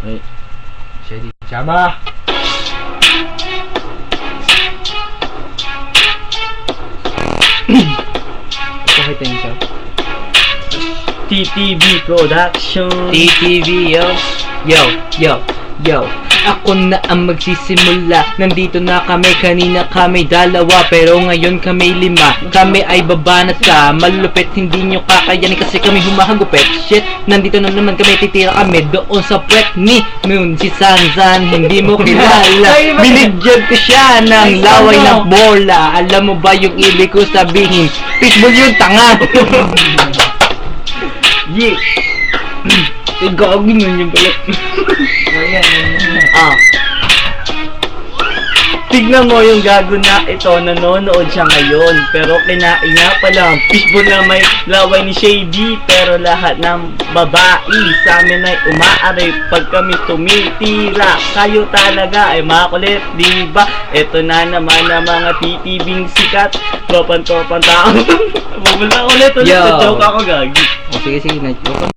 Ay. Shady. Chaba! Kahit tayo siya. TTV Production. TTV, yo. Yo. Ako na ang magsisimula. Nandito na kami, kanina kami dalawa, pero ngayon kami 5. Kami ay babanat ka, malupit, hindi nyo kakayanin kasi kami humahagupit. Shit, nandito na naman kami, titira kami doon sa puwet ni Moon. Si Sansan, hindi mo kilala. Binigyan ko siya ng laway ng bola. Alam mo ba yung ibig ko sabihin? Pitbull yung tanga. Yeah! Gagawin mo yung pala. Tignan mo yung gago na ito, nanonood siya ngayon. Pero kinain nga pala, fishball na may laway ni Shady. Pero lahat ng babae sa amin ay umaari pag kami tumitira. Kayo talaga ay makulit, diba? Ito na naman ang mga titibing sikat. Tropan tao. Bumula ulit, Yo. joke ako gagi. O sige, na-joke